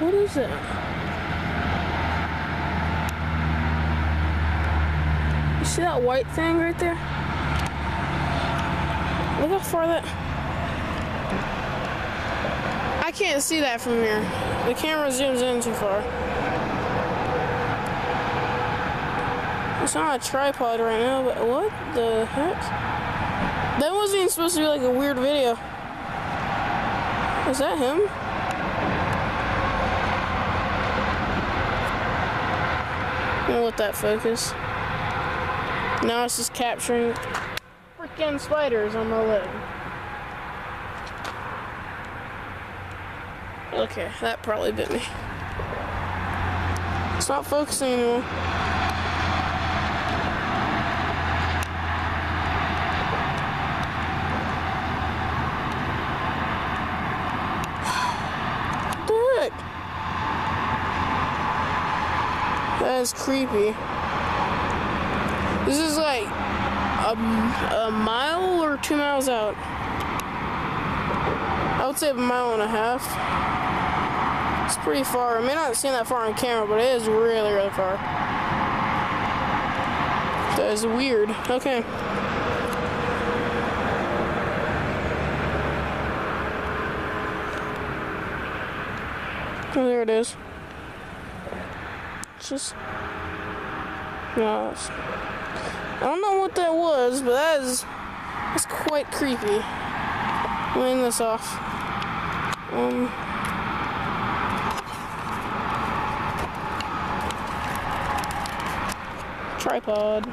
What is it? You see that white thing right there? Look how far that... I can't see that from here. The camera zooms in too far. It's on a tripod right now, but what the heck? That wasn't even supposed to be like a weird video. Is that him? I'm gonna let that focus. Now it's just capturing freaking spiders on my leg. Okay, that probably bit me. It's not focusing anymore. What the heck? That is creepy. This is like a mile or 2 miles out. I would say a mile and a half. It's pretty far. I may not seem that far on camera, but it is really, really far. That is weird. Okay. Oh, there it is. It's just... No, I don't know what that was, but that's quite creepy. Laying this off. Tripod.